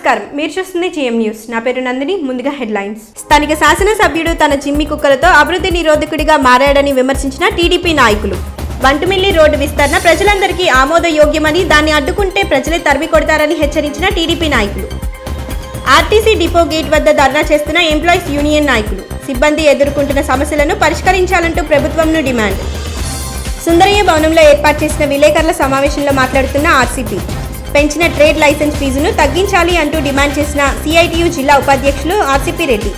నమస్కారం, మీరు చూస్తుంది జిఎం న్యూస్. నా పేరు నందిని. ముందుగా హెడ్లైన్స్. స్థానిక శాసనసభ్యుడు తన జిమ్మి కుక్కలతో అభివృద్ధి నిరోధకుడిగా మారాడని విమర్శించిన టీడీపీ నాయకులు. బంటుమిల్లి రోడ్డు విస్తరణ ప్రజలందరికీ ఆమోదయోగ్యమని, దాన్ని అడ్డుకుంటే ప్రజలే తరిమి కొడతారని హెచ్చరించిన టీడీపీ నాయకులు. ఆర్టీసీ డిపో గేట్ వద్ద ధర్నా చేస్తున్న ఎంప్లాయీస్ యూనియన్ నాయకులు. సిబ్బంది ఎదుర్కొంటున్న సమస్యలను పరిష్కరించాలంటూ ప్రభుత్వంను డిమాండ్. సుందరయ్య భవనంలో ఏర్పాటు చేసిన విలేకరుల సమావేశంలో మాట్లాడుతున్న ఆర్సీపీ. పెంచిన ట్రేడ్ లైసెన్స్ ఫీజును తగ్గించాలి అంటూ డిమాండ్ చేసిన సిఐటియు జిల్లా ఉపాధ్యక్షులు ఆర్సీపీ రెడ్డి.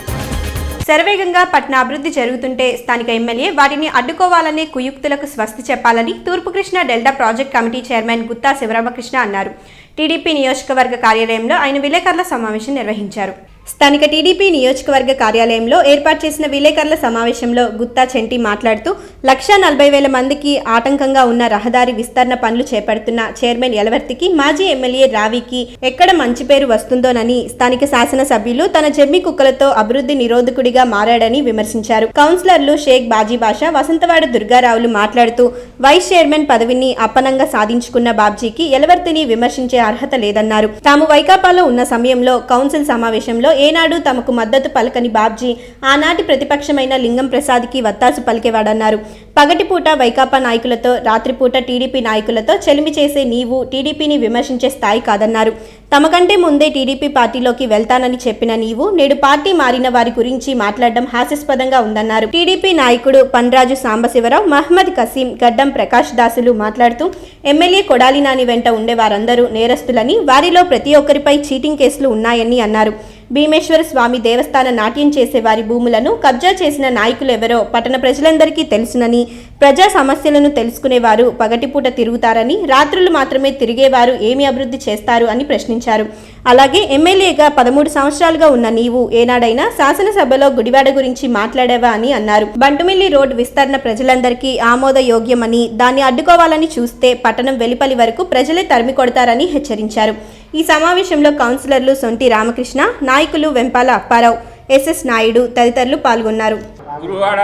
శరవేగంగా పట్టణ అభివృద్ధి జరుగుతుంటే స్థానిక ఎమ్మెల్యే వాటిని అడ్డుకోవాలనే కుయుక్తులకు స్వస్తి చెప్పాలని తూర్పు Krishna delta project committee chairman Gutta Sivaramakrishna అన్నారు. టీడీపీ నియోజకవర్గ కార్యాలయంలో ఆయన విలేకరుల సమావేశం నిర్వహించారు. స్థానిక టీడీపీ నియోజకవర్గ కార్యాలయంలో ఏర్పాటు చేసిన విలేకరుల సమావేశంలో గుత్తా చెంటి మాట్లాడుతూ 1,40,000 మందికి ఆటంకంగా ఉన్న రహదారి విస్తరణ పనులు చేపడుతున్న చైర్మన్ ఎలవర్తికి, మాజీ ఎమ్మెల్యే రావికి ఎక్కడ మంచి పేరు వస్తుందోనని స్థానిక శాసనసభ్యులు తన జమ్మి కుక్కలతో అభివృద్ధి నిరోధకుడిగా మారాడని విమర్శించారు. కౌన్సిలర్లు షేక్ బాజీబాషా, వసంతవాడ దుర్గారావులు మాట్లాడుతూ వైస్ చైర్మన్ పదవిని అప్పనంగా సాధించుకున్న బాబ్జీకి ఎలవర్తిని విమర్శించే అర్హత లేదన్నారు. తాము వైకాపాలో ఉన్న సమయంలో కౌన్సిల్ సమావేశంలో ఏనాడు తమకు మద్దతు పలకని బాబ్జీ ఆనాటి ప్రతిపక్షమైన లింగం ప్రసాద్కి వత్తాసు పలికేవాడన్నారు. పగటిపూట వైకాపా నాయకులతో, రాత్రిపూట టీడీపీ నాయకులతో చెలిమి చేసే నీవు టీడీపీని విమర్శించే స్థాయి కాదన్నారు. తమకంటే ముందే టీడీపీ పార్టీలోకి వెళ్తానని చెప్పిన నీవు నేడు పార్టీ మారిన వారి గురించి మాట్లాడడం హాస్యాస్పదంగా ఉందన్నారు. టీడీపీ నాయకుడు పన్రాజు సాంబశివరావు, మహ్మద్ కసీం, గడ్డం ప్రకాష్ దాసులు మాట్లాడుతూ ఎమ్మెల్యే కొడాలి నాని వెంట ఉండే వారందరూ నేరస్తులని, వారిలో ప్రతి ఒక్కరిపై చీటింగ్ కేసులు ఉన్నాయని అన్నారు. భీమేశ్వర స్వామి దేవస్థాన నాట్యం చేసే వారి భూములను కబ్జా చేసిన నాయకులెవరో పట్టణ ప్రజలందరికీ తెలుసునని, ప్రజా సమస్యలను తెలుసుకునేవారు పగటిపూట తిరుగుతారని, రాత్రులు మాత్రమే తిరిగేవారు ఏమి అభివృద్ధి చేస్తారు అని ప్రశ్నించారు. అలాగే ఎమ్మెల్యేగా 13 సంవత్సరాలుగా ఉన్న నీవు ఏనాడైనా శాసనసభలో గుడివాడ గురించి మాట్లాడావా అని అన్నారు. బంటుమిల్లి రోడ్డు విస్తరణ ప్రజలందరికీ ఆమోదయోగ్యమని, దాన్ని అడ్డుకోవాలని చూస్తే పట్టణం వెలిపలి వరకు ప్రజలే తరిమి కొడతారని హెచ్చరించారు. ఈ సమావేశంలో కౌన్సిలర్లు సొంటి రామకృష్ణ, నాయకులు వెంపాల అప్పారావు, ఎస్ఎస్ నాయుడు తదితరులు పాల్గొన్నారు. గురువాడ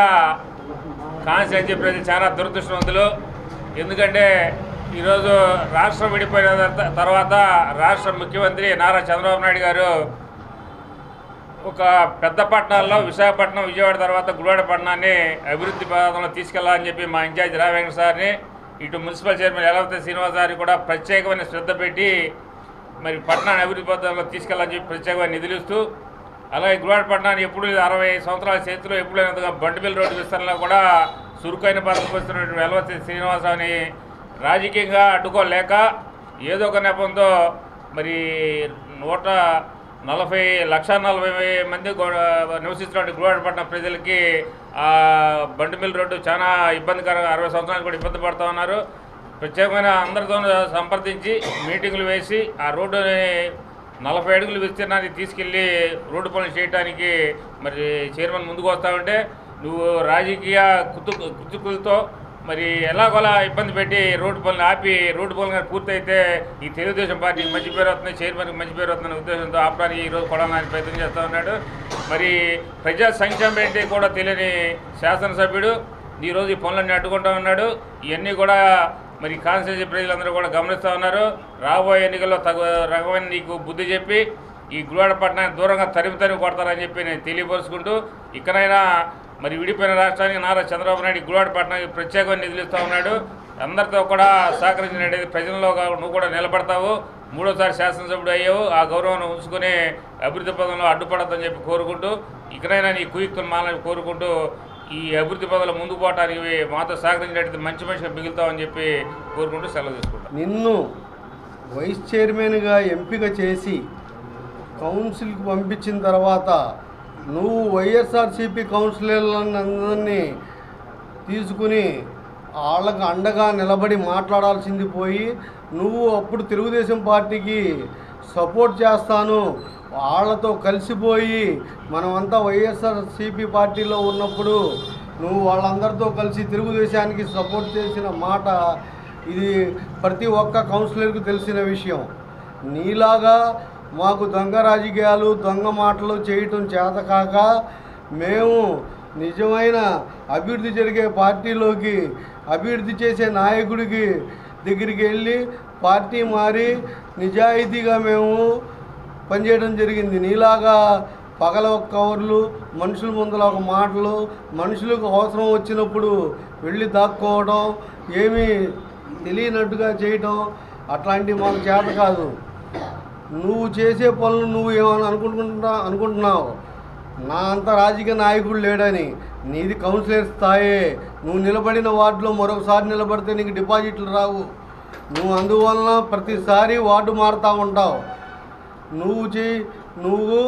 కాన్స్టిట్యూన్సీ ప్రజలు చాలా దురదృష్టవంతులు. ఎందుకంటే ఈరోజు రాష్ట్రం విడిపోయిన తర్వాత రాష్ట్ర ముఖ్యమంత్రి నారా చంద్రబాబు నాయుడు గారు ఒక పెద్ద పట్టణాల్లో విశాఖపట్నం, విజయవాడ తర్వాత గుడివాడ పట్టణాన్ని అభివృద్ధి పథంలో తీసుకెళ్లాలని చెప్పి మా ఇన్ఛార్జ్ రామేంద్ర సార్ని, ఇటు మున్సిపల్ చైర్మన్ ఎలవర్తి శ్రీనివాస్ గారికి కూడా ప్రత్యేకమైన శ్రద్ధ పెట్టి మరి పట్టణాన్ని అభివృద్ధి పథంలో తీసుకెళ్లాలని చెప్పి ప్రత్యేకమైన నిధులు ఇస్తూ, అలాగే గుడివాడ పట్టణాన్ని ఎప్పుడు 60 సంవత్సరాల చేతిలో ఎప్పుడైనంతగా బంటుమిల్లి రోడ్డు విస్తరణలో కూడా చురుకైన పాత్ర పోస్తున్నటువంటి ఎలవర్తి శ్రీనివాసరావుని రాజకీయంగా అడ్డుకోలేక ఏదో ఒక నెపంతో మరి 1,40,00,000 మంది నివసిస్తున్నటువంటి గుడివాడ పట్టణ ప్రజలకి బంటుమిల్లి రోడ్డు చాలా ఇబ్బందికరంగా 60 సంవత్సరాలు కూడా ఇబ్బంది పడుతూ ఉన్నారు. ప్రత్యేకమైన అందరితో సంప్రదించి మీటింగులు వేసి ఆ రోడ్డుని 40 అడుగులు విస్తీర్ణాన్ని తీసుకెళ్ళి రోడ్డు పనులు చేయడానికి మరి చైర్మన్ ముందుకు వస్తామంటే, నువ్వు రాజకీయ కుతుకులతో మరి ఎలాగోలా ఇబ్బంది పెట్టి రోడ్డు పనులు ఆపి, రోడ్డు పనులు పూర్తయితే ఈ తెలుగుదేశం పార్టీకి మంచి పేరు వస్తుంది, చైర్మన్కి మంచి పేరు వస్తుందనే ఉద్దేశంతో ఆపడానికి ఈరోజు కొడాలని ప్రయత్నం చేస్తూ ఉన్నాడు. మరి ప్రజా సంక్షేమం ఏంటి కూడా తెలియని శాసనసభ్యుడు ఈరోజు ఈ పనులన్నీ అడ్డుకుంటూ ఉన్నాడు. ఇవన్నీ కూడా మరి కాన్స్టిట్యూన్సీ ప్రజలందరూ కూడా గమనిస్తూ ఉన్నారు. రాబోయే ఎన్నికల్లో తగు రకమైన నీకు బుద్ధి చెప్పి ఈ గుడివాడ పట్టణానికి దూరంగా తరిమి కొడతారని చెప్పి నేను తెలియపరుచుకుంటూ, ఇక్కడైనా మరి విడిపోయిన రాష్ట్రానికి నారా చంద్రబాబు నాయుడు గుడివాడ పట్టణానికి ప్రత్యేకమైన నిధులు ఇస్తూ ఉన్నాడు. అందరితో కూడా సహకరించినట్టయితే ప్రజల్లో నువ్వు కూడా నిలబడతావు, 3వ శాసనసభ్యుడు అయ్యావు, ఆ గౌరవం ఉంచుకుని అభివృద్ధి పదంలో అడ్డుపడతామని చెప్పి కోరుకుంటూ, ఇక్కడైనా నీ కుయుక్తులు మాలని కోరుకుంటూ, ఈ అభివృద్ధి పదంలో ముందుకు పోవటానికి మాతో సహకరించినట్టయితే మంచి మనిషిగా మిగులుతామని చెప్పి కోరుకుంటూ సెలవు తీసుకుంటాం. నిన్ను వైస్ చైర్మన్గా ఎంపిక చేసి కౌన్సిల్కి పంపించిన తర్వాత నువ్వు వైఎస్ఆర్సీపీ కౌన్సిలర్లందరినీ తీసుకుని వాళ్ళకు అండగా నిలబడి మాట్లాడాల్సింది పోయి, నువ్వు అప్పుడు తెలుగుదేశం పార్టీకి సపోర్ట్ చేస్తాను, వాళ్ళతో కలిసిపోయి మనమంతా వైఎస్ఆర్సీపీ పార్టీలో ఉన్నప్పుడు నువ్వు వాళ్ళందరితో కలిసి తెలుగుదేశానికి సపోర్ట్ చేసిన మాట ఇది ప్రతి ఒక్క కౌన్సిలర్కు తెలిసిన విషయం. నీలాగా మాకు దొంగ రాజకీయాలు, దొంగ మాటలు చేయటం చేతకాక మేము నిజమైన అభివృద్ధి జరిగే పార్టీలోకి, అభివృద్ధి చేసే నాయకుడికి దగ్గరికి వెళ్ళి పార్టీ మారి నిజాయితీగా మేము పనిచేయడం జరిగింది. నీలాగా పగల ఒక కవర్లు, మనుషుల ముందర ఒక మాటలు, మనుషులకు అవసరం వచ్చినప్పుడు వెళ్ళి దాక్కోవడం, ఏమీ తెలియనట్టుగా చేయటం అట్లాంటివి మాకు చేత కాదు. నువ్వు చేసే పనులు నువ్వు ఏమని అనుకుంటున్నావు, నా అంత రాజకీయ నాయకుడు లేడని. నీది కౌన్సిలర్ స్థాయే. నువ్వు నిలబడిన వార్డులో మరొకసారి నిలబడితే నీకు డిపాజిట్లు రావు. నువ్వు అందువలన ప్రతిసారి వార్డు మారుతూ ఉంటావు. నువ్వు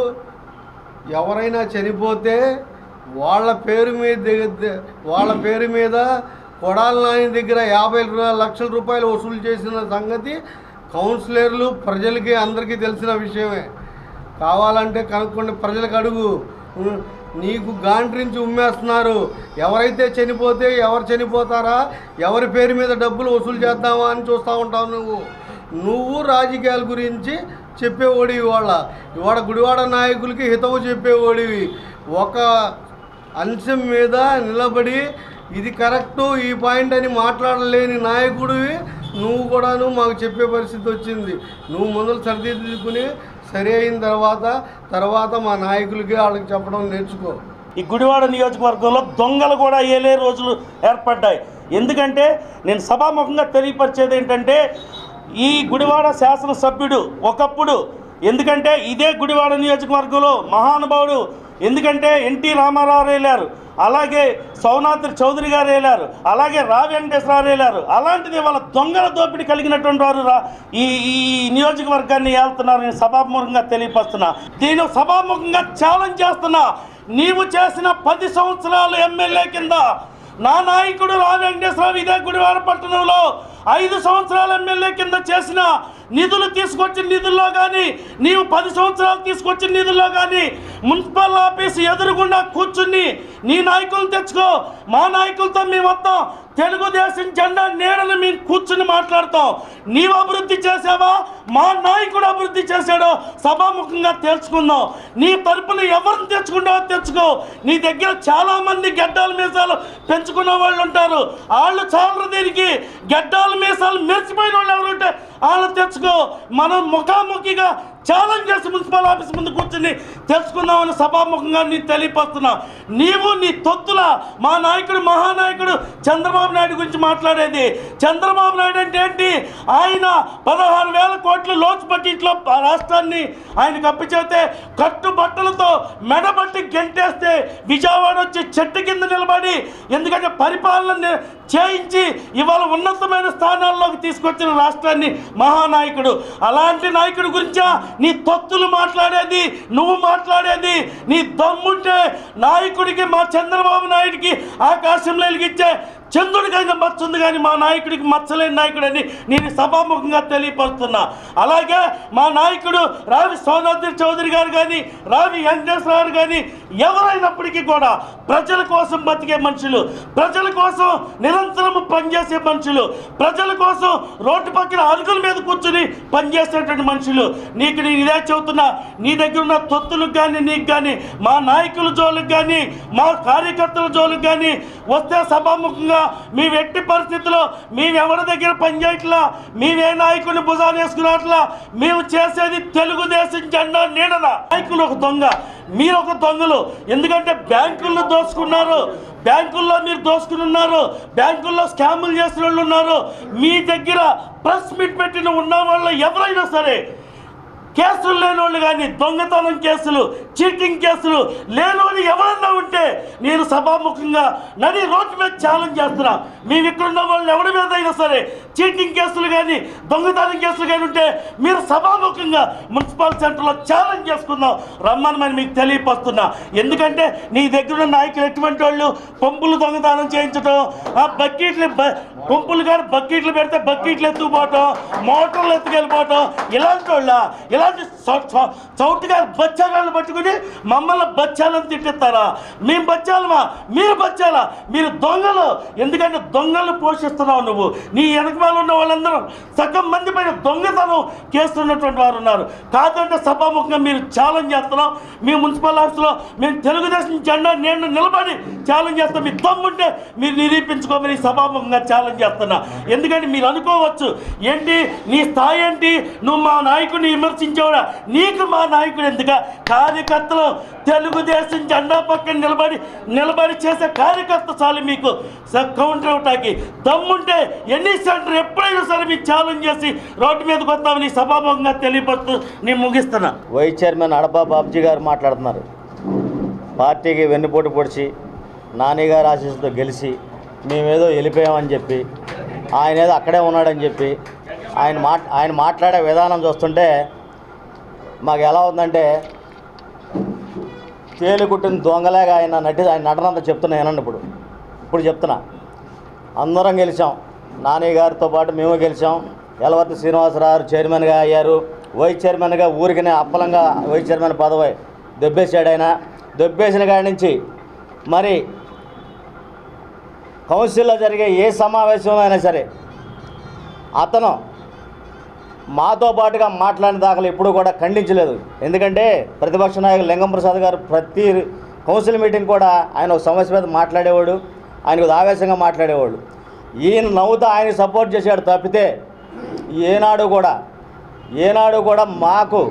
ఎవరైనా చనిపోతే వాళ్ళ పేరు మీద కొడాల నాని దగ్గర 50 లక్షల రూపాయలు వసూలు చేసిన సంగతి కౌన్సిలర్లు ప్రజలకి అందరికీ తెలిసిన విషయమే. కావాలంటే కనుక్కోండి, ప్రజలకు అడుగు. నీకు గాంట్రించి ఉమ్మేస్తున్నారు. ఎవరైతే చనిపోతే ఎవరు చనిపోతారా, ఎవరి పేరు మీద డబ్బులు వసూలు చేద్దామా అని చూస్తూ ఉంటావు. నువ్వు రాజకీయాల గురించి చెప్పేవాడివి. ఇవాళ గుడివాడ నాయకులకి హితవు చెప్పేవాడివి. ఒక అంశం మీద నిలబడి ఇది కరెక్టు, ఈ పాయింట్ అని మాట్లాడలేని నాయకుడివి నువ్వు మాకు చెప్పే పరిస్థితి వచ్చింది. నువ్వు మొదలు సరిదిద్దుకుని సరి అయిన తర్వాత మా నాయకులకి వాళ్ళకి చెప్పడం నేర్చుకో. ఈ గుడివాడ నియోజకవర్గంలో దొంగలు కూడా ఏలే రోజులు ఏర్పడ్డాయి. ఎందుకంటే నేను సభాముఖంగా తెలియపరిచేది ఏంటంటే, ఈ గుడివాడ శాసనసభ్యుడు ఒకప్పుడు, ఎందుకంటే ఇదే గుడివాడ నియోజకవర్గంలో మహానుభావుడు, ఎందుకంటే ఎన్టీ రామారావు వెళ్ళారు, అలాగే సౌనాద్రి చౌదరి గారు వెళ్ళారు, అలాగే రావి వెంకటేశ్వరరావు వెళ్ళారు. అలాంటిది వాళ్ళ దొంగల దోపిడీ కలిగినటువంటి వారు ఈ నియోజకవర్గాన్ని వెళ్తున్నారని సభాముఖంగా తెలియపరుస్తున్నా. దీని సభాముఖంగా ఛాలెంజ్ చేస్తున్నా. నీవు చేసిన 10 సంవత్సరాలు ఎమ్మెల్యే కింద నా నాయకుడు రావి వెంకటేశ్వరరావు ఇదే గుడివాడ పట్టణంలో 5 సంవత్సరాలు ఎమ్మెల్యే కింద చేసిన నిధులు తీసుకొచ్చిన నిధుల్లో కానీ, నీవు 10 సంవత్సరాలు తీసుకొచ్చిన నిధుల్లో కానీ మున్సిపల్ ఆఫీస్ ఎదురుగుండా కూర్చుని నీ నాయకులు తెచ్చుకో, మా నాయకులతో మేము వస్తాం, తెలుగుదేశం జెండా నీడను మేము కూర్చుని మాట్లాడతాం. నీవు అభివృద్ధి చేసావా, మా నాయకుడు అభివృద్ధి చేశాడో సభాముఖంగా తెలుసుకుందాం. నీ తరపున ఎవరిని తెచ్చుకుంటావో తెచ్చుకో. నీ దగ్గర చాలామంది గడ్డాల మీసాలు పెంచుకున్న వాళ్ళు ఉంటారు. వాళ్ళు చాలా దీనికి గడ్డాల మీసాలు మెరిసిపోయిన వాళ్ళు ఎవరు ఉంటే వాళ్ళు తెచ్చుకో. మనం ముఖాముఖిగా ఛాలెంజ్ చేసి మున్సిపల్ ఆఫీస్ ముందు కూర్చుని తెలుసుకుందామని సభాముఖంగా నేను తెలియపరుస్తున్నా. నీవు నీ తొత్తుల మా నాయకుడు మహానాయకుడు చంద్రబాబు నాయుడు గురించి మాట్లాడేది. చంద్రబాబు నాయుడు అంటే ఏంటి? ఆయన 16,000 కోట్లు లోచు బడ్జెట్లో రాష్ట్రాన్ని ఆయనకు అప్పచెబితే కట్టుబట్టలతో మెడబట్టి గెంటేస్తే విజయవాడ వచ్చి చెట్టు కింద నిలబడి, ఎందుకంటే పరిపాలన చేయించి ఇవాళ ఉన్నతమైన స్థానాల్లోకి తీసుకొచ్చిన రాష్ట్రాన్ని మహానాయకుడు. అలాంటి నాయకుడి గురించా నీ తొత్తులు మాట్లాడేది, నువ్వు మాట్లాడేది? నీ దమ్ముంటే నాయకుడికి, మా చంద్రబాబు నాయుడికి ఆకాశంలో వెలిగించే చంద్రుడికైనా మచ్చ ఉంది, కానీ మా నాయకుడికి మచ్చలేని నాయకుడని నేను సభాముఖంగా తెలియపరుస్తున్నా. అలాగే మా నాయకుడు రావి సౌనాద్రి చౌదరి గారు కానీ, రావి వెంకటేశ్వరరావు కానీ ఎవరైనప్పటికీ కూడా ప్రజల కోసం బతికే మనుషులు, ప్రజల కోసం నిరంతరం పనిచేసే మనుషులు, ప్రజల కోసం రోడ్డు పక్కన అరుగుల మీద కూర్చుని పనిచేసేటువంటి మనుషులు. నీకు నేను ఇదే చెబుతున్నా, నీ దగ్గర ఉన్న తొత్తులకు కానీ, నీకు కానీ, మా నాయకుల జోలికి కానీ, మా కార్యకర్తల జోలికి కానీ వస్తే సభాముఖంగా మేము ఎట్టి పరిస్థితుల్లో మేమెవరి దగ్గర పనిచేయట్లా, మేమే నాయకుడిని భుజాన్ని వేసుకున్నట్లా. మేము చేసేది తెలుగుదేశం జెండా నీడన. నాయకులు ఒక దొంగ, మీరు ఒక దొంగలు. ఎందుకంటే బ్యాంకుల్లో దోచుకున్నారు, బ్యాంకుల్లో మీరు దోచుకుని ఉన్నారు, బ్యాంకుల్లో స్కాములు చేసిన వాళ్ళు ఉన్నారు. మీ దగ్గర ప్రెస్ మీట్ పెట్టిన ఉన్న వాళ్ళు ఎవరైనా సరే, కేసులు లేనోళ్ళు కానీ, దొంగతనం కేసులు, చీటింగ్ కేసులు లేనోళ్ళు ఎవరన్నా ఉంటే నేను సభాముఖంగా నడి రోడ్డు మీద ఛాలెంజ్ చేస్తున్నా. మేము ఇక్కడున్న వాళ్ళు ఎవరి మీద అయినా సరే చీటింగ్ కేసులు కానీ, దొంగతనం కేసులు కానీ ఉంటే మీరు సభాముఖంగా మున్సిపల్ సెంటర్లో ఛాలెంజ్ చేసుకుందాం, రమ్మని మీకు తెలియపరుస్తున్నా. ఎందుకంటే నీ దగ్గర ఉన్న నాయకులు ఎటువంటి వాళ్ళు పంపులు దొంగతనం చేయించడం, ఆ బకెట్లు పంపులు కానీ బకెట్లు పెడితే బకెట్లు ఎత్తుకుపోవటం, మోటార్లు ఎత్తుకెళ్ళిపోవటం, ఇలాంటి వాళ్ళ ఇలాంటి చౌటుగా బచ్చాలను పట్టుకుని మమ్మల్ని బచ్చాలను తిట్టిస్తారా? మేము బచ్చాలమా? మీరు బచ్చాలా? మీరు దొంగలు. ఎందుకంటే దొంగలు పోషిస్తున్నావు నువ్వు. నీ వెనకమాల ఉన్న వాళ్ళందరూ సగం మంది పైన దొంగతనం చేస్తున్నటువంటి వారు ఉన్నారు. కాదంటే సభాముఖంగా మీరు ఛాలెంజ్ చేస్తున్నాం. మీ మున్సిపల్ ఆఫీసులో మేము తెలుగుదేశం జెండా నేను నిలబడి ఛాలెంజ్ చేస్తా. మీ దమ్ముంటే మీరు నిరూపించుకోమని సభాముఖంగా ఛాలెంజ్ చేస్తున్నా. ఎందుకంటే మీరు అనుకోవచ్చు, ఏంటి నీ స్థాయి ఏంటి, నువ్వు మా నాయకుడిని విమర్శించేవాడా, నీకు మా నాయకుడు ఎందుక? కార్యకర్తలు తెలుగుదేశం జెండా పక్కన నిలబడి చేసే కార్యకర్త చాలు మీకు కౌంటర్ అవటానికి. దమ్ముంటే ఎన్ని సెంటర్ ఎప్పుడైనా సరే మీకు ఛాలెంజ్ చేసి రోడ్డు మీదకి వస్తామని సభాముఖంగా తెలియపరుస్తూ నేను ముగిస్తున్నా. వైస్ చైర్మన్ అడపా బాబ్జీ గారు మాట్లాడుతున్నారు. పార్టీకి వెన్నుపోటు పొడిచి నాని గారి ఆశీస్సుతో గెలిచి మేమేదో వెళ్ళిపోయామని చెప్పి, ఆయన ఏదో అక్కడే ఉన్నాడని చెప్పి ఆయన మాట్లాడే విధానం చూస్తుంటే మాకు ఎలా ఉందంటే తేలికుట్టిన దొంగలాగా ఆయన నటనంతా చెప్తున్నా. ఏనండి ఇప్పుడు చెప్తున్నా. అందరం గెలిచాం, నాని గారితో పాటు మేము గెలిచాం. యలవర్తి శ్రీనివాసరావు చైర్మన్గా అయ్యారు. వైస్ చైర్మన్గా ఊరికనే అప్పలంగా వైస్ చైర్మన్ పదవి దెబ్బేశాడు. ఆయన దెబ్బేసిన కాడి నుంచి మరి కౌన్సిల్లో జరిగే ఏ సమావేశం అయినా సరే అతను మాతో పాటుగా మాట్లాడిన దాఖలు ఎప్పుడు కూడా ఖండించలేదు. ఎందుకంటే ప్రతిపక్ష నాయకులు లింగం ప్రసాద్ గారు ప్రతి కౌన్సిల్ మీటింగ్ కూడా ఆయన ఒక సమస్య మీద మాట్లాడేవాడు, ఆయనకు ఆవేశంగా మాట్లాడేవాడు. ఈయన నవ్వుతూ ఆయన సపోర్ట్ చేశాడు తప్పితే ఏనాడు కూడా మాకు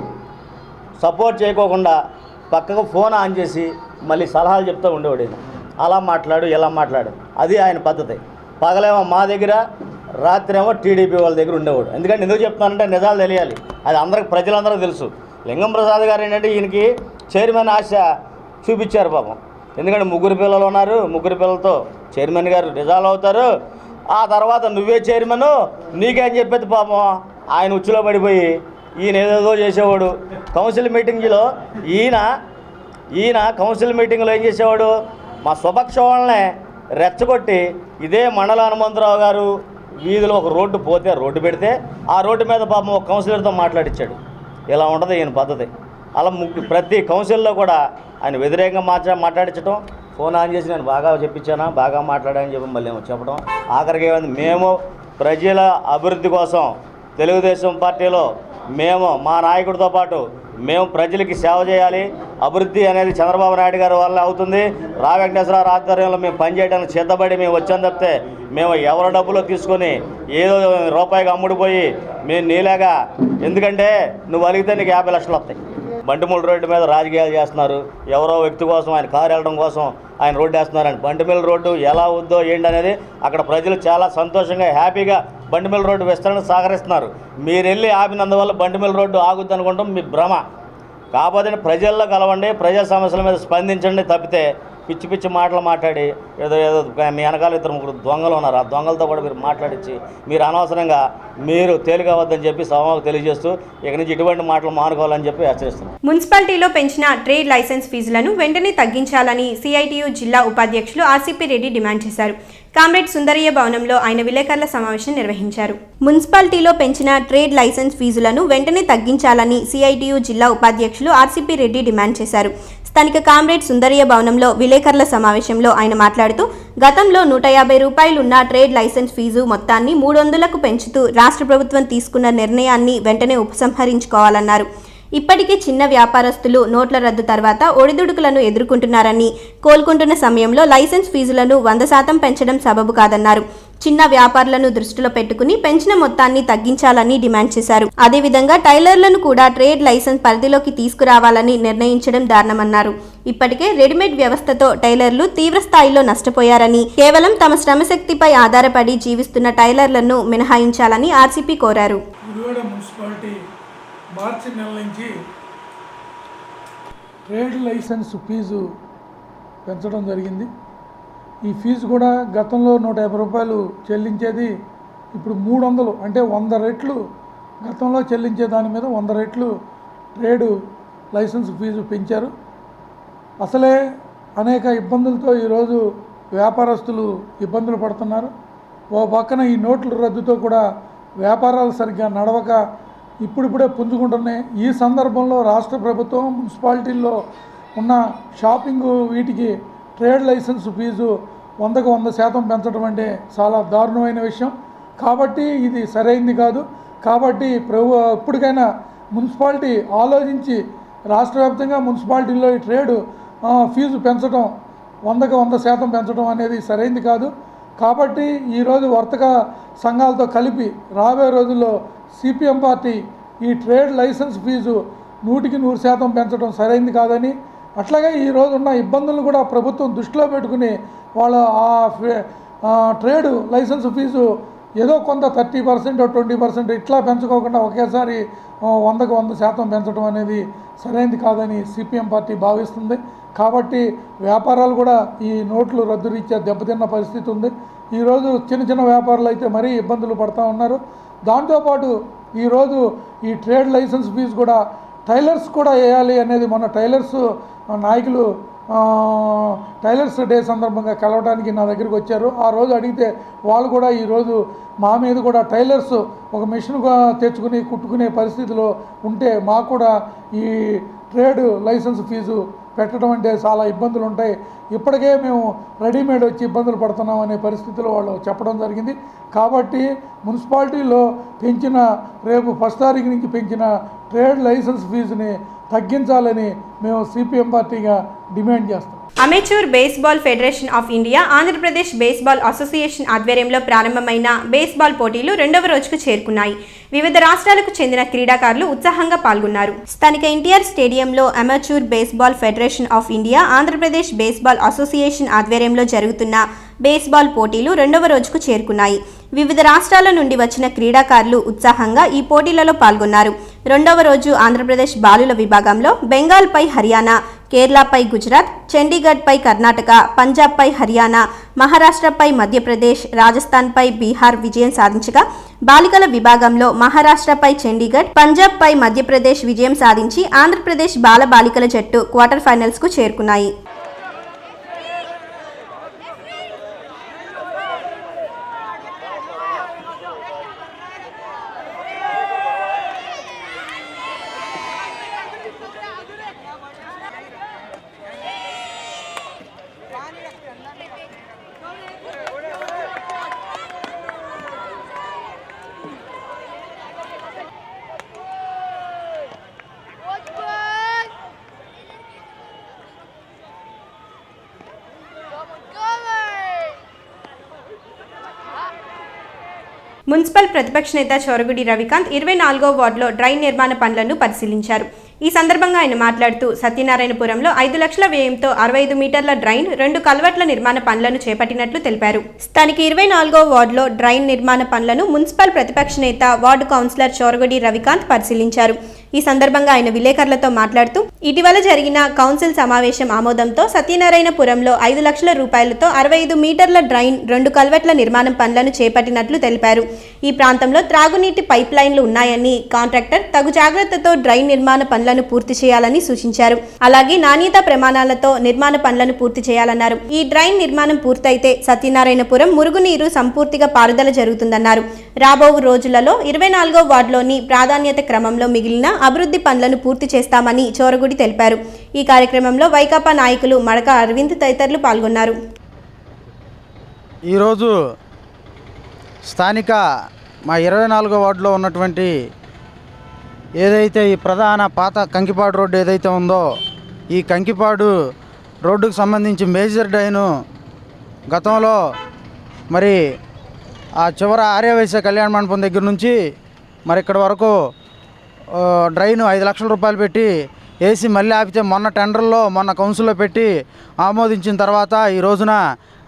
సపోర్ట్ చేయకోకుండా పక్కకు ఫోన్ ఆన్ చేసి మళ్ళీ సలహాలు చెప్తూ ఉండేవాడు. ఈయన అలా మాట్లాడు ఇలా మాట్లాడు, అది ఆయన పద్ధతి. పగలేమో మా దగ్గర, రాత్రేమో టీడీపీ వాళ్ళ దగ్గర ఉండేవాడు. ఎందుకు చెప్తానంటే నిజాలు తెలియాలి, అది ప్రజలందరూ తెలుసు. లింగం ప్రసాద్ గారు ఏంటంటే ఈయనకి చైర్మన్ ఆశ చూపించారు పాపం. ఎందుకంటే 3 పిల్లలు ఉన్నారు, 3 పిల్లలతో చైర్మన్ గారు రిజాల్వ్ అవుతారు. ఆ తర్వాత నువ్వే చైర్మన్ నీకేం చెప్పేది పాపం ఆయన ఉచ్చులో పడిపోయి ఈయన ఏదేదో చేసేవాడు. కౌన్సిల్ మీటింగ్లో ఈయన కౌన్సిల్ మీటింగ్లో ఏం చేసేవాడు, మా స్వపక్ష వాళ్ళనే రెచ్చగొట్టి ఇదే మండల హనుమంతరావు గారు వీధిలో ఒక రోడ్డు పోతే రోడ్డు పెడితే ఆ రోడ్డు మీద పాపం ఒక కౌన్సిలర్తో మాట్లాడించాడు. ఇలా ఉంటుంది ఈయన పద్ధతి. అలా ప్రతి కౌన్సిల్లో కూడా ఆయన వ్యతిరేకంగా మాట్లాడించడం, ఫోన్ ఆన్ చేసి నేను బాగా చెప్పించానా, బాగా మాట్లాడానని చెప్పి మళ్ళీ చెప్పడం. ఆఖరికి ఏమైంది, మేము ప్రజల అభివృద్ధి కోసం తెలుగుదేశం పార్టీలో మేము మా నాయకుడితో పాటు మేము ప్రజలకి సేవ చేయాలి. అభివృద్ధి అనేది చంద్రబాబు నాయుడు గారి వల్ల అవుతుంది. రా వెంకటేశ్వరరావు ఆధ్వర్యంలో మేము పనిచేయడానికి సిద్ధపడి మేము వచ్చాం తప్పితే మేము ఎవరి డబ్బులో తీసుకొని ఏదో రూపాయికి అమ్ముడిపోయి మేము నీలాగా, ఎందుకంటే నువ్వు అలిగితే నీకు 50 లక్షలు వస్తాయి. బంటిమూల రోడ్డు మీద రాజకీయాలు చేస్తున్నారు. ఎవరో వ్యక్తి కోసం ఆయన కారు వెళ్ళడం కోసం ఆయన రోడ్డు వేస్తున్నారు. అని బంటిమూల రోడ్డు ఎలా వద్దో ఏంటి అనేది అక్కడ ప్రజలు చాలా సంతోషంగా హ్యాపీగా బంటిమూల రోడ్డు విస్తరణ సహకరిస్తున్నారు. మీరు వెళ్ళి ఆపినందువల్ల బంటిమూల రోడ్డు ఆగుద్ది అనుకుంటాం మీ భ్రమ. కాకపోతే ప్రజల్లో కలవండి, ప్రజా సమస్యల మీద స్పందించండి తప్పితే పిచ్చి పిచ్చి మాటలు మాట్లాడి ఏదో మీ వెనకాల 2-3 దొంగలు ఉన్నారు. ఆ దొంగలతో కూడా మీరు మాట్లాడించి మీరు అనవసరంగా మీరు తేలికవద్దని చెప్పి సభకు తెలియజేస్తూ ఇక నుంచి ఇటువంటి మాటలు మానుకోవాలని చెప్పి హెచ్చరిస్తున్నాం. మున్సిపాలిటీలో పెంచిన ట్రేడ్ లైసెన్స్ ఫీజులను వెంటనే తగ్గించాలని సిఐటియు జిల్లా ఉపాధ్యక్షులు ఆర్సీపీ రెడ్డి డిమాండ్ చేశారు. కామ్రేడ్ సుందరయ్య భవనంలో ఆయన విలేకరుల సమావేశం నిర్వహించారు. మున్సిపాలిటీలో పెంచిన ట్రేడ్ లైసెన్స్ ఫీజులను వెంటనే తగ్గించాలని సిఐటియు జిల్లా ఉపాధ్యక్షులు ఆర్సీపీ రెడ్డి డిమాండ్ చేశారు. స్థానిక కామ్రేడ్ సుందరయ్య భవనంలో విలేకరుల సమావేశంలో ఆయన మాట్లాడుతూ గతంలో 150 రూపాయలున్న ట్రేడ్ లైసెన్స్ ఫీజు మొత్తాన్ని 300కు పెంచుతూ రాష్ట్ర ప్రభుత్వం తీసుకున్న నిర్ణయాన్ని వెంటనే ఉపసంహరించుకోవాలన్నారు. ఇప్పటికే చిన్న వ్యాపారస్తులు నోట్ల రద్దు తర్వాత ఒడిదుడుకులను ఎదుర్కొంటున్నారని, కోలుకుంటున్న సమయంలో లైసెన్స్ ఫీజులను 100% పెంచడం సబబు కాదన్నారు. చిన్న వ్యాపారులను దృష్టిలో పెట్టుకుని పెంచిన మొత్తాన్ని తగ్గించాలని డిమాండ్ చేశారు. అదేవిధంగా టైలర్లను కూడా ట్రేడ్ లైసెన్స్ పరిధిలోకి తీసుకురావాలని నిర్ణయించడం దారుణమన్నారు. ఇప్పటికే రెడీమేడ్ వ్యవస్థతో టైలర్లు తీవ్ర స్థాయిలో నష్టపోయారని, కేవలం తమ శ్రమశక్తిపై ఆధారపడి జీవిస్తున్న టైలర్లను మినహాయించాలని ఆర్సీపీ కోరారు. మార్చి నెల నుంచి ట్రేడ్ లైసెన్స్ ఫీజు పెంచడం జరిగింది. ఈ ఫీజు కూడా గతంలో 150 రూపాయలు చెల్లించేది ఇప్పుడు 300, అంటే 100 రెట్లు గతంలో చెల్లించే దాని మీద 100 రెట్లు ట్రేడ్ లైసెన్స్ ఫీజు పెంచారు. అసలే అనేక ఇబ్బందులతో ఈరోజు వ్యాపారస్తులు ఇబ్బందులు పడుతున్నారు. ఓ పక్కన ఈ నోట్ల రద్దుతో కూడా వ్యాపారాలు సరిగ్గా నడవక ఇప్పుడిప్పుడే పుంజుకుంటున్నాయి. ఈ సందర్భంలో రాష్ట్ర ప్రభుత్వం మున్సిపాలిటీల్లో ఉన్న షాపింగ్ వీటికి ట్రేడ్ లైసెన్స్ ఫీజు 100కు 100% పెంచడం అంటే చాలా దారుణమైన విషయం. కాబట్టి ఇది సరైంది కాదు. కాబట్టి ఇప్పటికైనా మున్సిపాలిటీ ఆలోచించి రాష్ట్ర వ్యాప్తంగా మున్సిపాలిటీల్లో ఈ ట్రేడ్ ఫీజు పెంచడం 100% పెంచడం అనేది సరైంది కాదు. కాబట్టి ఈరోజు వర్తక సంఘాలతో కలిపి రాబోయే రోజుల్లో సిపిఎం పార్టీ ఈ ట్రేడ్ లైసెన్స్ ఫీజు 100% పెంచడం సరైంది కాదని, అట్లాగే ఈరోజు ఉన్న ఇబ్బందులను కూడా ప్రభుత్వం దృష్టిలో పెట్టుకుని వాళ్ళ ట్రేడ్ లైసెన్స్ ఫీజు ఏదో కొంత 30% 20% ఇట్లా పెంచుకోకుండా ఒకేసారి 100% పెంచడం అనేది సరైనది కాదని సిపిఎం పార్టీ భావిస్తుంది. కాబట్టి వ్యాపారాలు కూడా ఈ నోట్లు రద్దు రీత్యా దెబ్బతిన్న పరిస్థితి ఉంది. ఈరోజు చిన్న వ్యాపారులు అయితే మరీ ఇబ్బందులు పడుతూ ఉన్నారు. దాంతోపాటు ఈరోజు ఈ ట్రేడ్ లైసెన్స్ ఫీజు కూడా టైలర్స్ కూడా వేయాలి అనేది మొన్న టైలర్స్ నాయకులు టైలర్స్ డే సందర్భంగా కలవడానికి నా దగ్గరికి వచ్చారు. ఆ రోజు అడిగితే వాళ్ళు కూడా ఈరోజు మా మీద కూడా టైలర్స్ ఒక మిషన్గా తెచ్చుకుని కుట్టుకునే పరిస్థితిలో ఉంటే మాకు కూడా ఈ ట్రేడ్ లైసెన్స్ ఫీజు పెట్టడం అంటే చాలా ఇబ్బందులు ఉంటాయి, ఇప్పటికే మేము రెడీమేడ్ వచ్చి ఇబ్బందులు పడుతున్నాం అనే పరిస్థితిలో వాళ్ళు చెప్పడం జరిగింది. కాబట్టి మున్సిపాలిటీలో పెంచిన రేపు 1 తారీఖు నుంచి పెంచిన ట్రేడ్ లైసెన్స్ ఫీజుని తగ్గించాలని మేము సిపిఎం పార్టీగా డిమాండ్ చేస్తాం. Amateur baseball federation of India Andhra Pradesh baseball association ఆధ్వర్యంలో ప్రారంభమైన బేస్బాల్ పోటీలు 2వ రోజుకు చేరుకున్నాయి. వివిధ రాష్ట్రాలకు చెందిన క్రీడాకారులు ఉత్సాహంగా పాల్గొన్నారు. స్థానిక ఎన్టీఆర్ స్టేడియంలో amateur baseball federation of India Andhra Pradesh baseball association ఆధ్వర్యంలో జరుగుతున్న బేస్బాల్ పోటీలు 2వ రోజుకు చేరుకున్నాయి. వివిధ రాష్ట్రాల నుండి వచ్చిన క్రీడాకారులు ఉత్సాహంగా ఈ పోటీలలో పాల్గొన్నారు. 2వ రోజు ఆంధ్రప్రదేశ్ బాలుల విభాగంలో బెంగాల్పై హర్యానా, కేరళపై గుజరాత్, చండీగఢ్పై కర్ణాటక, పంజాబ్పై హర్యానా, మహారాష్ట్రపై మధ్యప్రదేశ్, రాజస్థాన్పై బీహార్ విజయం సాధించగా, బాలికల విభాగంలో మహారాష్ట్రపై చండీగఢ్, పంజాబ్పై మధ్యప్రదేశ్ విజయం సాధించి ఆంధ్రప్రదేశ్ బాలికల జట్టు క్వార్టర్ ఫైనల్స్కు చేరుకున్నాయి. మున్సిపల్ ప్రతిపక్ష నేత చోరగుడి రవికాంత్ 24వ వార్డులో డ్రైన్ నిర్మాణ పనులను పరిశీలించారు. ఈ సందర్భంగా ఆయన మాట్లాడుతూ సత్యనారాయణపురంలో 5 లక్షల వ్యయంతో 65 మీటర్ల డ్రైన్, 2 కల్వర్ట్ల నిర్మాణ పనులను చేపట్టినట్లు తెలిపారు. స్థానిక 24వ వార్డులో డ్రైన్ నిర్మాణ పనులను మున్సిపల్ ప్రతిపక్ష నేత వార్డు కౌన్సిలర్ చోరగుడి రవికాంత్ పరిశీలించారు. ఈ సందర్భంగా ఆయన విలేకరులతో మాట్లాడుతూ ఇటీవల జరిగిన కౌన్సిల్ సమావేశం ఆమోదంతో సత్యనారాయణపురంలో 5 లక్షల రూపాయలతో 65 మీటర్ల డ్రైన్, 2 కల్వర్ట్ల నిర్మాణం పనులను చేపట్టినట్లు తెలిపారు. ఈ ప్రాంతంలో త్రాగునీటి పైప్ లైన్లు ఉన్నాయని కాంట్రాక్టర్ తగు జాగ్రత్తతో డ్రైన్ నిర్మాణ పనులను పూర్తి చేయాలని సూచించారు. అలాగే నాణ్యతా ప్రమాణాలతో నిర్మాణ పనులను పూర్తి చేయాలన్నారు. ఈ డ్రైన్ నిర్మాణం పూర్తయితే సత్యనారాయణపురం మురుగునీరు సంపూర్తిగా పారుదల జరుగుతుందన్నారు. రాబో రోజులలో 24వ వార్డులోని ప్రాధాన్యత క్రమంలో మిగిలిన అభివృద్ధి పనులను పూర్తి చేస్తామని చోరగుడి తెలిపారు. ఈ కార్యక్రమంలో వైకాపా నాయకులు మడక అరవింద్ తదితరులు పాల్గొన్నారు. ఈరోజు స్థానిక మా 24వ వార్డులో ఉన్నటువంటి ఏదైతే ఈ ప్రధాన పాత కంకిపాడు రోడ్డు ఏదైతే ఉందో, ఈ కంకిపాడు రోడ్డుకు సంబంధించి మేజర్ డ్రైను గతంలో మరి ఆ చివర ఆర్యవైశ్య కళ్యాణ మండపం దగ్గర నుంచి మరి ఇక్కడ వరకు డ్రైను 5 లక్షల రూపాయలు పెట్టి వేసి మళ్ళీ ఆపితే మొన్న కౌన్సిల్లో పెట్టి ఆమోదించిన తర్వాత ఈ రోజున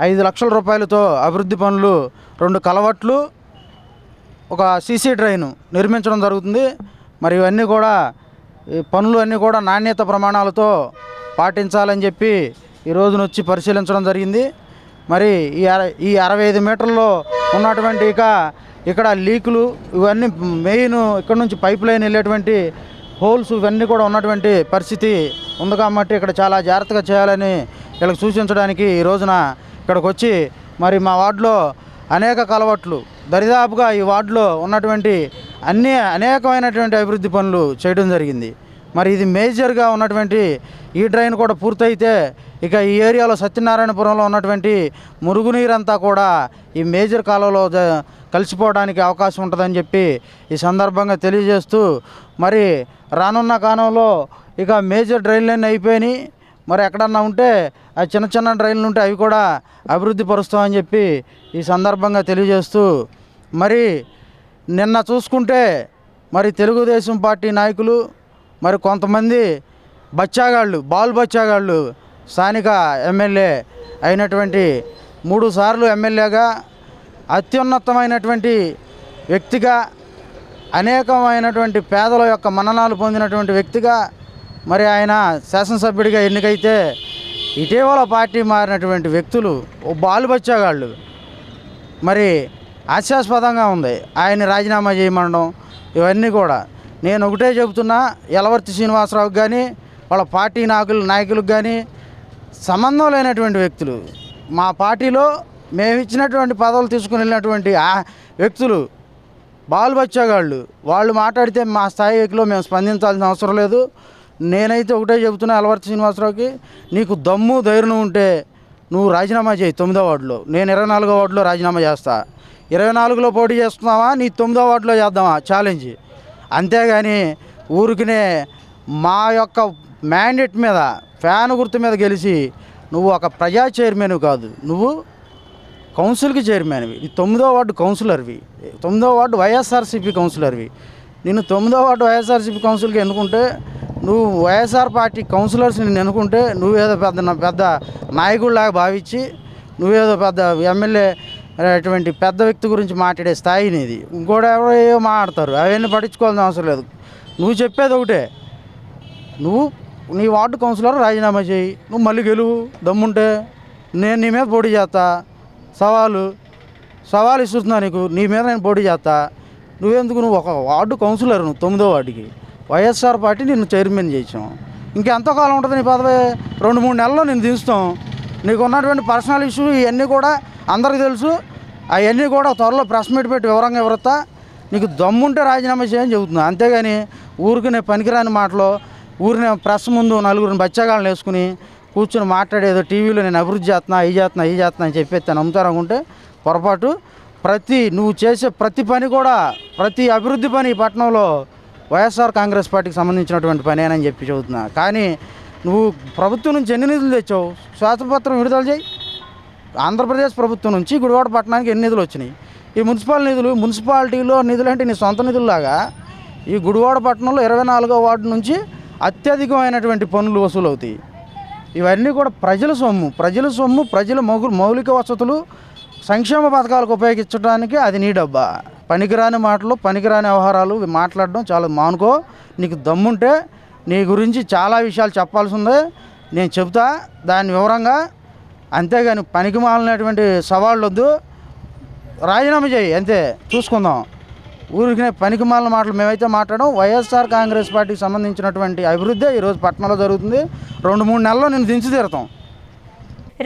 5 లక్షల రూపాయలతో అభివృద్ధి పనులు, 2 కలవట్లు, ఒక సీసీ డ్రైను నిర్మించడం జరుగుతుంది. మరి ఇవన్నీ కూడా పనులు అన్నీ కూడా నాణ్యత ప్రమాణాలతో పాటించాలని చెప్పి ఈ రోజున వచ్చి పరిశీలించడం జరిగింది. మరి ఈ 65 మీటర్లలో ఉన్నటువంటి ఇక్కడ లీకులు ఇవన్నీ మెయిన్ ఇక్కడ నుంచి పైప్ లైన్ వెళ్ళేటువంటి హోల్స్ ఇవన్నీ కూడా ఉన్నటువంటి పరిస్థితి ఉంది. కాబట్టి ఇక్కడ చాలా జాగ్రత్తగా చేయాలని వీళ్ళకి సూచించడానికి ఈ రోజున ఇక్కడికి వచ్చి మరి మా వార్డులో అనేక కలవట్లు దరిదాపుగా ఈ వార్డులో ఉన్నటువంటి అనేకమైనటువంటి అభివృద్ధి పనులు చేయడం జరిగింది. మరి ఇది మేజర్గా ఉన్నటువంటి ఈ డ్రైన్ కూడా పూర్తయితే ఇక ఈ ఏరియాలో సత్యనారాయణపురంలో ఉన్నటువంటి మురుగునీరంతా కూడా ఈ మేజర్ కాలువలో కలిసిపోవడానికి అవకాశం ఉంటుందని చెప్పి ఈ సందర్భంగా తెలియజేస్తూ, మరి రానున్న కాలంలో ఇక మేజర్ డ్రైన్లన్నీ అయిపోయినాయి. మరి ఎక్కడన్నా ఉంటే ఆ చిన్న చిన్న డ్రైన్లు ఉంటే అవి కూడా అభివృద్ధి పరుస్తామని చెప్పి ఈ సందర్భంగా తెలియజేస్తూ, మరి నిన్న చూసుకుంటే మరి తెలుగుదేశం పార్టీ నాయకులు మరి కొంతమంది బచ్చాగాళ్ళు, బాల్ బచ్చాగాళ్ళు స్థానిక ఎమ్మెల్యే అయినటువంటి 3 సార్లు ఎమ్మెల్యేగా అత్యున్నతమైనటువంటి వ్యక్తిగా, అనేకమైనటువంటి పేదల యొక్క మన్ననలు పొందినటువంటి వ్యక్తిగా మరి ఆయన శాసనసభ్యుడిగా ఎన్నికైతే ఇటీవల పార్టీ మారినటువంటి వ్యక్తులు బాలు బచ్చాగాళ్ళు మరి హాస్యాస్పదంగా ఉంది. ఆయన రాజీనామా చేయమనడం ఇవన్నీ కూడా నేను ఒకటే చెబుతున్నా, యలవర్తి శ్రీనివాసరావుకి కానీ వాళ్ళ పార్టీ నాయకులకు కానీ సంబంధం లేనటువంటి వ్యక్తులు, మా పార్టీలో మేము ఇచ్చినటువంటి పదవులు తీసుకుని వెళ్ళినటువంటి ఆ వ్యక్తులు బాలు బచ్చాగాళ్ళు, వాళ్ళు మాట్లాడితే మా స్థాయిలో మేము స్పందించాల్సిన అవసరం లేదు. నేనైతే ఒకటే చెబుతున్నా యలవర్తి శ్రీనివాసరావుకి, నీకు దమ్ము ధైర్యం ఉంటే నువ్వు రాజీనామా చేయి 9వ వార్డులో, నేను 24వ వార్డులో రాజీనామా చేస్తా. 24లో పోటీ చేస్తున్నావా, నీ 9వ వార్డులో చేద్దామా ఛాలెంజ్. అంతేగాని ఊరికినే మా యొక్క మ్యాండేట్ మీద, ఫ్యాన్ గుర్తు మీద గెలిచి నువ్వు ఒక ప్రజా చైర్మన్ కాదు, నువ్వు కౌన్సిల్కి చైర్మన్వి, ఈ 9వ వార్డు కౌన్సిలర్వి, 9వ వార్డు వైఎస్ఆర్సీపీ కౌన్సిలర్వి. నేను 9వ వార్డు వైఎస్ఆర్సీపీ కౌన్సిల్కి ఎన్నుకుంటే, నువ్వు వైఎస్ఆర్ పార్టీ కౌన్సిలర్స్ నిన్ను ఎన్నుకుంటే నువ్వేదో పెద్ద నాయకుడిలాగా భావించి నువ్వేదో పెద్ద ఎమ్మెల్యే అటువంటి పెద్ద వ్యక్తి గురించి మాట్లాడే స్థాయి నీది. ఇంకోటి ఎవరో ఏవో మాట్లాడతారు, అవన్నీ పట్టించుకోవాల్సిన అవసరం లేదు. నువ్వు చెప్పేది ఒకటే, నువ్వు నీ వార్డు కౌన్సిలర్ రాజీనామా చేయి, నువ్వు మళ్ళీ గెలువు దమ్ముంటే, నేను నీ మీద పోటీ చేస్తా. సవాలు ఇస్తున్నా నీకు, నీ మీద నేను పోటీ చేస్తా. నువ్వెందుకు, నువ్వు ఒక వార్డు కౌన్సిలర్, నువ్వు 9వ వార్డుకి వైఎస్ఆర్ పార్టీ నిన్ను చైర్మన్ చేసాం. ఇంకెంతకాలం ఉంటుంది నీ పదవి? 2-3 నెలల్లో నేను దించుతాం. నీకు ఉన్నటువంటి పర్సనల్ ఇష్యూ ఇవన్నీ కూడా అందరికీ తెలుసు. అవన్నీ కూడా త్వరలో ప్రెస్ మీట్ పెట్టి వివరంగా వివరిస్తా. నీకు దమ్ముంటే రాజీనామా చేయని చెబుతున్నా. అంతేగాని ఊరికి నేను పనికిరాని మాటలో ఊరిని ప్రెస్ ముందు 4 బచ్చాగాళ్ళని వేసుకుని కూర్చొని మాట్లాడేదో టీవీలో నేను అభివృద్ధి చేస్తున్నా, ఈ చేస్తున్నా అని చెప్పేసి నమ్ముతారనుకుంటే పొరపాటు. నువ్వు చేసే ప్రతి పని కూడా, ప్రతి అభివృద్ధి పని ఈ పట్టణంలో వైఎస్ఆర్ కాంగ్రెస్ పార్టీకి సంబంధించినటువంటి పనేనని చెప్పి చెబుతున్నా. కానీ నువ్వు ప్రభుత్వం నుంచి ఎన్ని నిధులు తెచ్చావు? శ్వేతపత్రం విడుదల చేయి. ఆంధ్రప్రదేశ్ ప్రభుత్వం నుంచి గుడివాడ పట్టణానికి ఎన్ని నిధులు వచ్చినాయి? ఈ మున్సిపాలిటీలో నిధులు అంటే నీ సొంత నిధుల్లాగా ఈ గుడివాడ పట్టణంలో 24వ వార్డు నుంచి అత్యధికమైనటువంటి పనులు వసూలు అవుతాయి. ఇవన్నీ కూడా ప్రజల సొమ్ము, ప్రజల మౌలిక వసతులు, సంక్షేమ పథకాలకు ఉపయోగించడానికి అది నీ డబ్బా. పనికిరాని మాటలు, పనికిరాని వ్యవహారాలు మాట్లాడడం చాలా మానుకో. నీకు దమ్ముంటే నీ గురించి చాలా విషయాలు చెప్పాల్సి ఉంది, నేను చెబుతా దాన్ని వివరంగా. అంతేగాని పనికి మాలినటువంటి సవాళ్ళు వద్దు, రాజీనామా చేయి అంతే, చూసుకుందాం. ఊరికి పనికి మాలిన మాటలు మేమైతే మాట్లాడడం. వైఎస్ఆర్ కాంగ్రెస్ పార్టీకి సంబంధించినటువంటి అభివృద్ధి ఈరోజు పట్టణంలో జరుగుతుంది. 2-3 నెలల్లో నేను దించి తీరుతాం.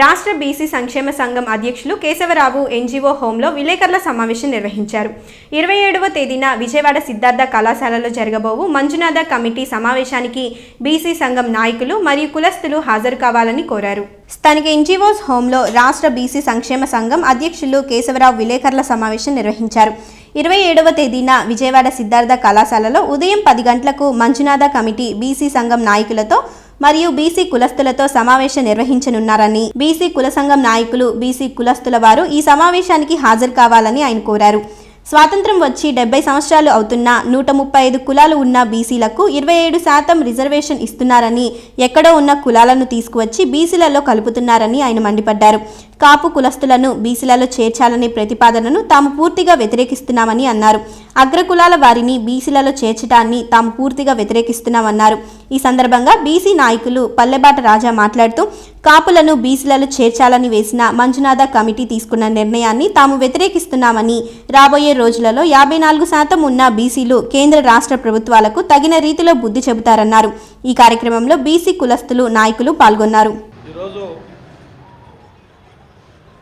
రాష్ట్ర బీసీ సంక్షేమ సంఘం అధ్యక్షులు కేశవరావు ఎన్జీఓ హోంలో విలేకరుల సమావేశం నిర్వహించారు. 27వ తేదీన విజయవాడ సిద్ధార్థ కళాశాలలో జరగబోవు మంజునాథ కమిటీ సమావేశానికి బీసీ సంఘం నాయకులు మరియు కులస్తులు హాజరు కావాలని కోరారు. స్థానిక ఎన్జీఓస్ హోంలో రాష్ట్ర బీసీ సంక్షేమ సంఘం అధ్యక్షులు కేశవరావు విలేకరుల సమావేశం నిర్వహించారు. 27వ తేదీన విజయవాడ సిద్ధార్థ కళాశాలలో ఉదయం 10 గంటలకు మంజునాథ కమిటీ బీసీ సంఘం నాయకులతో మరియు బీసీ కులస్తులతో సమావేశం నిర్వహించనున్నారని, బీసీ కుల సంఘం నాయకులు, బీసీ కులస్తుల వారు ఈ సమావేశానికి హాజరు కావాలని ఆయన కోరారు. స్వాతంత్రం వచ్చి 70 సంవత్సరాలు అవుతున్నా 135 కులాలు ఉన్న బీసీలకు 27% రిజర్వేషన్ ఇస్తున్నారని, ఎక్కడో ఉన్న కులాలను తీసుకువచ్చి బీసీలలో కలుపుతున్నారని ఆయన మండిపడ్డారు. కాపు కులస్తులను బీసీలలో చేర్చాలనే ప్రతిపాదనను తాము పూర్తిగా వ్యతిరేకిస్తున్నామని అన్నారు. అగ్రకులాల వారిని బీసీలలో చేర్చడాన్ని తాము పూర్తిగా వ్యతిరేకిస్తున్నామన్నారు. ఈ సందర్భంగా బీసీ నాయకులు పల్లెబాట రాజా మాట్లాడుతూ, కాపులను బీసీలలో చేర్చాలని వేసిన మంజునాథ కమిటీ తీసుకున్న నిర్ణయాన్ని తాము వ్యతిరేకిస్తున్నామని, రాబోయే రోజులలో 54% ఉన్న బీసీలు కేంద్ర రాష్ట్ర ప్రభుత్వాలకు తగిన రీతిలో బుద్ధి చెబుతారన్నారు. ఈ కార్యక్రమంలో బీసీ కులస్తులు నాయకులు పాల్గొన్నారు. ఈరోజు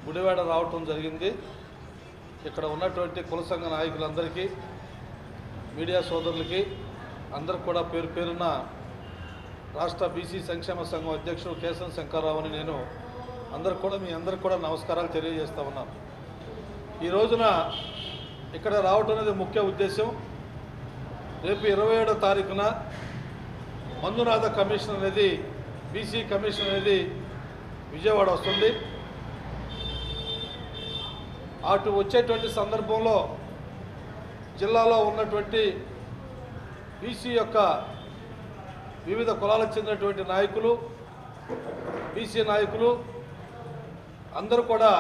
గుడివాడ రావటం జరిగింది. ఇక్కడ ఉన్నటువంటి కుల సంఘ నాయకులందరికీ, మీడియా సోదరులకి అందరికి కూడా పేరు పేరున రాష్ట్ర బీసీ సంక్షేమ సంఘం అధ్యక్షుడు కేశవ శంకర్రావు అని నేను మీ అందరికి కూడా నమస్కారాలు తెలియజేస్తా ఉన్నాను. ఈ రోజున ఇక్కడ రావటం అనేది ముఖ్య ఉద్దేశం. రేపు 27వ తారీఖున మంజునాథ కమిషన్ అనేది బీసీ కమిషన్ అనేది విజయవాడ వస్తుంది. అటు వచ్చేటువంటి సందర్భంలో జిల్లాలో ఉన్నటువంటి బీసీ యొక్క వివిధ కులాలకు చెందినటువంటి నాయకులు, బీసీ నాయకులు అందరూ కూడా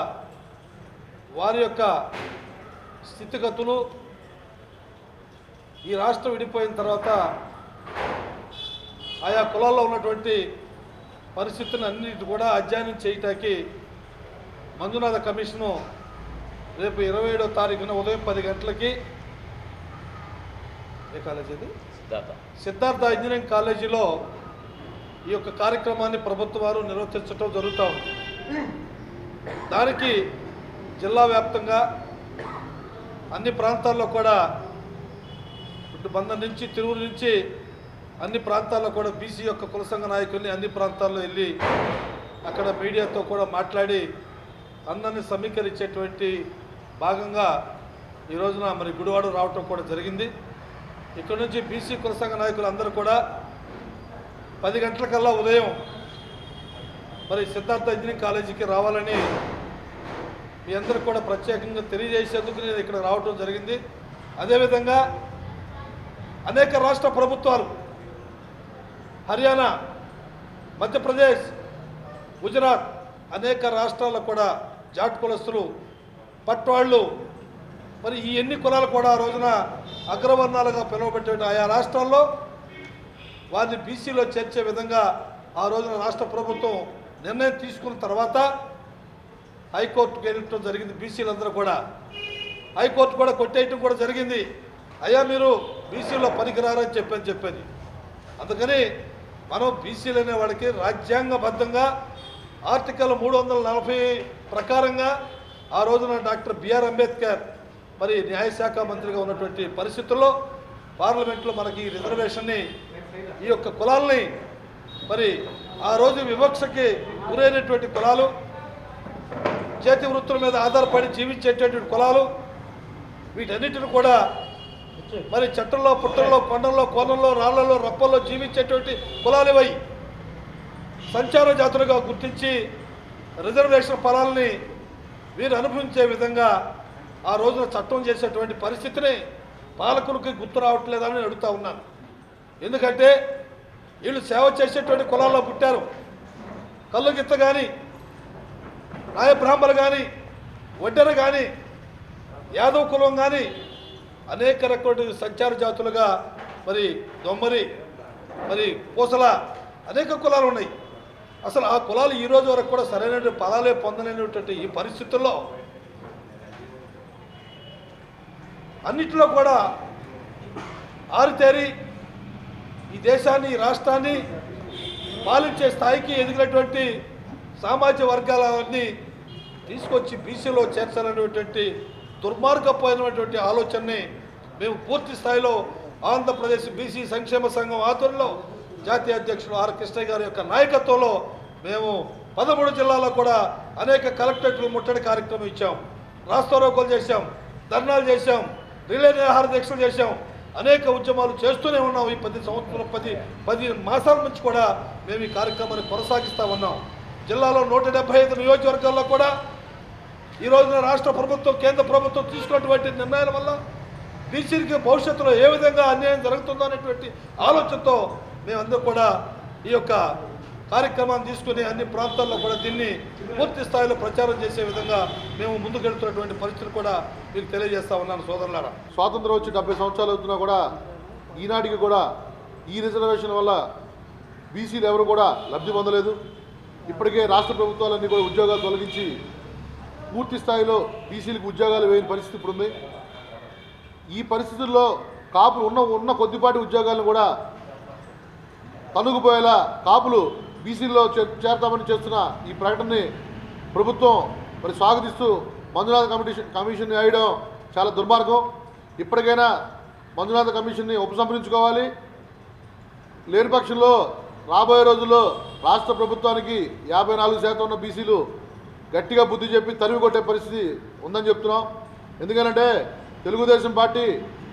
వారి యొక్క స్థితిగతులు, ఈ రాష్ట్రం విడిపోయిన తర్వాత ఆయా కులాల్లో ఉన్నటువంటి పరిస్థితులను అన్నిటి కూడా అధ్యయనం చేయటానికి మంజునాథ కమిషను రేపు 27వ తారీఖున ఉదయం 10 గంటలకి ఏ కాలేజీ ఇది? సిద్ధార్థ ఇంజనీరింగ్ కాలేజీలో ఈ యొక్క కార్యక్రమాన్ని ప్రభుత్వం వారు నిర్వర్తించడం జరుగుతూ ఉంది. దానికి జిల్లా వ్యాప్తంగా అన్ని ప్రాంతాల్లో కూడా ఇటు బందర్ నుంచి తిరువురు నుంచి అన్ని ప్రాంతాల్లో కూడా బీసీ యొక్క కుల సంఘ నాయకుల్ని అన్ని ప్రాంతాల్లో వెళ్ళి అక్కడ మీడియాతో కూడా మాట్లాడి అందరినీ సమీకరించేటువంటి భాగంగా ఈ రోజున మరి గుడివాడ రావటం కూడా జరిగింది. ఇక్కడ నుంచి బీసీ కుల సంఘ నాయకులు అందరూ కూడా 10 గంటలకల్లా ఉదయం మరి సిద్ధార్థ ఇంజనీరింగ్ కాలేజీకి రావాలని మీ అందరూ కూడా ప్రత్యేకంగా తెలియజేసేందుకు నేను ఇక్కడ రావటం జరిగింది. అదేవిధంగా అనేక రాష్ట్ర ప్రభుత్వాలు హర్యానా, మధ్యప్రదేశ్, గుజరాత్ అనేక రాష్ట్రాల్లో కూడా జాట్ కులస్తులు, పట్వాళ్ళు మరి ఈ ఎన్ని కులాలు కూడా ఆ రోజున అగ్రవర్ణాలుగా పిలువబెట్టే ఆయా రాష్ట్రాల్లో వారిని బీసీలో చేర్చే విధంగా ఆ రోజున రాష్ట్ర ప్రభుత్వం నిర్ణయం తీసుకున్న తర్వాత హైకోర్టుకు వెళ్ళటం జరిగింది. బీసీలందరూ కూడా హైకోర్టు కూడా కొట్టేయటం కూడా జరిగింది. అయ్యా మీరు బీసీలో పనికిరారని చెప్పేది. అందుకని మనం బీసీలు అనే వాళ్ళకి రాజ్యాంగబద్ధంగా ఆర్టికల్ 340 ప్రకారంగా ఆ రోజున డాక్టర్ బిఆర్ అంబేద్కర్ మరి న్యాయశాఖ మంత్రిగా ఉన్నటువంటి పరిస్థితుల్లో పార్లమెంట్లో మనకి ఈ రిజర్వేషన్ని ఈ యొక్క కులాలని మరి ఆ రోజు వివక్షకి గురైనటువంటి కులాలు, చేతి వృత్తుల మీద ఆధారపడి జీవించేటటువంటి కులాలు, వీటన్నిటిని కూడా మరి చెట్టల్లో, పుట్టల్లో, కొండల్లో, కోనల్లో, రాళ్లలో, రప్పల్లో జీవించేటువంటి కులాలు ఇవై సంచార జాతులుగా గుర్తించి రిజర్వేషన్ ఫలాల్ని వీరు అనుభవించే విధంగా ఆ రోజున చట్టం చేసేటువంటి పరిస్థితిని పాలకులకి గుర్తు రావట్లేదని అడుగుతూ ఉన్నాను. ఎందుకంటే వీళ్ళు సేవ చేసేటువంటి కులాల్లో పుట్టారు. కళ్ళు గిత్త కానీ, నాయ బ్రాహ్మణులు కానీ, ఒడ్డెర కానీ, యాదవ్ కులం కానీ అనేక రకమైన సంచార జాతులుగా మరి దొమ్మరి, మరి పూసల అనేక కులాలు ఉన్నాయి. అసలు ఆ కులాలు ఈ రోజు వరకు కూడా సరైన ఫలాలే పొందలేనటువంటి ఈ పరిస్థితుల్లో అన్నిటిలో కూడా ఆరితేరి ఈ దేశాన్ని, ఈ రాష్ట్రాన్ని పాలించే స్థాయికి ఎదిగినటువంటి సామాజిక వర్గాలన్నీ తీసుకొచ్చి బీసీలో చేర్చాలనేటువంటి దుర్మార్గపోయినటువంటి ఆలోచనని మేము పూర్తి స్థాయిలో ఆంధ్రప్రదేశ్ బీసీ సంక్షేమ సంఘం ఆధ్వర్యంలో జాతీయ అధ్యక్షుడు ఆర్ కృష్ణయ్య గారి యొక్క నాయకత్వంలో మేము 13 జిల్లాల్లో కూడా అనేక కలెక్టరేట్లు ముట్టడి కార్యక్రమం ఇచ్చాం, రాస్తారోకోలు చేశాం, ధర్నాలు చేశాం, రిలే నిరాహార దీక్షలు చేశాం, అనేక ఉద్యమాలు చేస్తూనే ఉన్నాం. ఈ 10 మాసాల నుంచి కూడా మేము ఈ కార్యక్రమాన్ని కొనసాగిస్తూ ఉన్నాం. జిల్లాలో 175 నియోజకవర్గాల్లో కూడా ఈ రోజున రాష్ట్ర ప్రభుత్వం, కేంద్ర ప్రభుత్వం తీసుకున్నటువంటి నిర్ణయాల వల్ల బీసీలకి భవిష్యత్తులో ఏ విధంగా అన్యాయం జరుగుతుందో అనేటువంటి ఆలోచనతో మేమందరూ కూడా ఈ యొక్క కార్యక్రమాన్ని తీసుకుని అన్ని ప్రాంతాల్లో కూడా దీన్ని పూర్తి స్థాయిలో ప్రచారం చేసే విధంగా మేము ముందుకెళ్తున్నటువంటి పరిస్థితులు కూడా మీకు తెలియజేస్తా ఉన్నాను సోదరులారా. స్వాతంత్రం వచ్చి 70 సంవత్సరాలు అవుతున్నా కూడా ఈనాటికి కూడా ఈ రిజర్వేషన్ వల్ల బీసీలు ఎవరు కూడా లబ్ధి పొందలేదు. ఇప్పటికే రాష్ట్ర ప్రభుత్వాలన్నీ కూడా ఉద్యోగాలు తొలగించి పూర్తి స్థాయిలో బీసీలకు ఉద్యోగాలు వేయని పరిస్థితి ఇప్పుడు ఉంది. ఈ పరిస్థితుల్లో కాపులు ఉన్న కొద్దిపాటి ఉద్యోగాలను కూడా తనుగుపోయేలా కాపులు బీసీల్లో చేరతామని చేస్తున్న ఈ ప్రకటనని ప్రభుత్వం మరి స్వాగతిస్తూ మంజునాథ కమిషన్ వేయడం చాలా దుర్మార్గం. ఇప్పటికైనా మంజునాథ కమిషన్ని ఉపసంహరించుకోవాలి. లేని పక్షంలో రాబోయే రోజుల్లో రాష్ట్ర ప్రభుత్వానికి 54% ఉన్న బీసీలు గట్టిగా బుద్ధి చెప్పి తరిమి కొట్టే పరిస్థితి ఉందని చెప్తున్నాం. ఎందుకంటే తెలుగుదేశం పార్టీ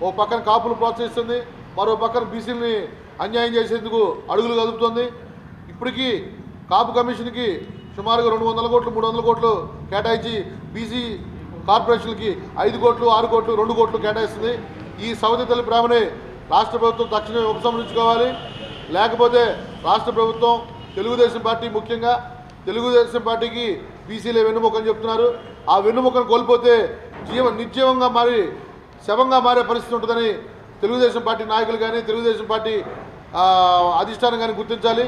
ఓ పక్కన కాపులు ప్రోత్సహిస్తుంది, మరో పక్కన బీసీలని అన్యాయం చేసేందుకు అడుగులు కదుపుతుంది. ఇప్పటికీ కాపు కమిషన్కి సుమారుగా 200 కోట్లు 300 కోట్లు కేటాయించి బీసీ కార్పొరేషన్లకి 5 కోట్లు 6 కోట్లు 2 కోట్లు కేటాయిస్తుంది. ఈ సవతి తల్లి ప్రేమని రాష్ట్ర ప్రభుత్వం తక్షణమే ఉపసంహరించుకోవాలి. లేకపోతే రాష్ట్ర ప్రభుత్వం తెలుగుదేశం పార్టీ, ముఖ్యంగా తెలుగుదేశం పార్టీకి బీసీలే వెన్నుముకని చెప్తున్నారు. ఆ వెన్నుముకను కోల్పోతే నిర్జీవంగా మారి శవంగా మారే పరిస్థితి ఉంటుందని తెలుగుదేశం పార్టీ నాయకులు కానీ తెలుగుదేశం పార్టీ అధిష్టానం కానీ గుర్తించాలి.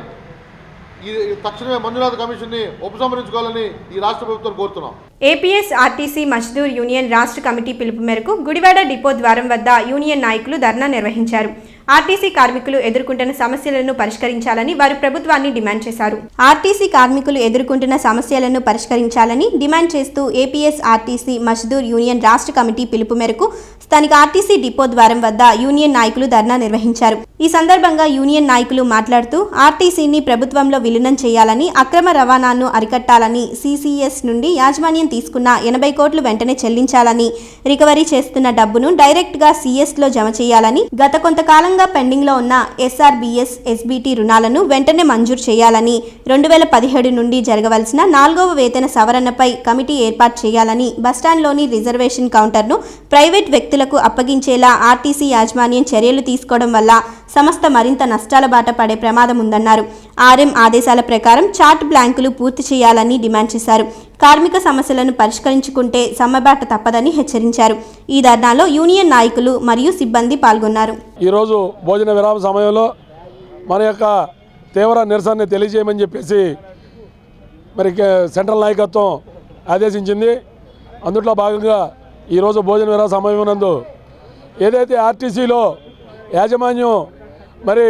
ఈ తక్షణమే మంజునాథ్ కమిషన్ని ఉపసంహరించుకోవాలని ఈ రాష్ట్ర ప్రభుత్వం కోరుతున్నాం. ఏపీఎస్ ఆర్టీసీ మజ్దూర్ యూనియన్ రాష్ట్ర కమిటీ పిలుపు మేరకు గుడివాడ డిపో ద్వారం వద్ద యూనియన్ నాయకులు ధర్నా నిర్వహించారు. ఆర్టీసీ కార్మికులు ఎదుర్కొంటున్న సమస్యలను పరిష్కరించాలని వారు ప్రభుత్వాన్ని డిమాండ్ చేశారు. ఆర్టీసీ కార్మికులు ఎదుర్కొంటున్న సమస్యలను పరిష్కరించాలని డిమాండ్ చేస్తూ ఏపీఎస్ ఆర్టీసీ మజ్దూర్ యూనియన్ రాష్ట్ర కమిటీ పిలుపు మేరకు స్థానిక ఆర్టీసీ డిపో ద్వారం వద్ద యూనియన్ నాయకులు ధర్నా నిర్వహించారు. ఈ సందర్భంగా యూనియన్ నాయకులు మాట్లాడుతూ ఆర్టీసీని ప్రభుత్వంలో విలీనం చేయాలని, అక్రమ రవాణాను అరికట్టాలని, సీసీఎస్ నుండి యాజమాన్యం తీసుకున్న 80 కోట్లు వెంటనే చెల్లించాలని, రికవరీ చేస్తున్న డబ్బును డైరెక్ట్ గా సీఎస్ లో జమ చేయాలని, గత కొంతకాలంగా పెండింగ్ లో ఉన్న ఎస్ఆర్బీఎస్, ఎస్బీటీ రుణాలను వెంటనే మంజూరు చేయాలని, 2017 నుండి జరగవలసిన 4వ వేతన సవరణపై కమిటీ ఏర్పాటు చేయాలని, బస్టాండ్లోని రిజర్వేషన్ కౌంటర్ను ప్రైవేట్ వ్యక్తులకు అప్పగించేలా ఆర్టీసీ యాజమాన్యం చర్యలు తీసుకోవడం వల్ల సంస్థ మరింత నష్టాల బాట పడే ప్రమాదం ఉందన్నారు. ఆర్ఎం ఆదేశాల ప్రకారం చార్ట్ బ్లాంకులు పూర్తి చేయాలని డిమాండ్ చేశారు. కార్మిక సమస్యలను పరిష్కరించుకుంటే సమ్మెబాట తప్పదని హెచ్చరించారు. ఈ ధర్నాలో యూనియన్ నాయకులు మరియు సిబ్బంది పాల్గొన్నారు. ఈరోజు భోజన విరామ సమయంలో మన యొక్క తీవ్ర నిరసనని తెలియజేయమని చెప్పేసి మరి సెంట్రల్ నాయకత్వం ఆదేశించింది. అందులో భాగంగా ఈరోజు భోజన విరామ సమయం నందు ఏదైతే ఆర్టీసీలో యాజమాన్యం మరి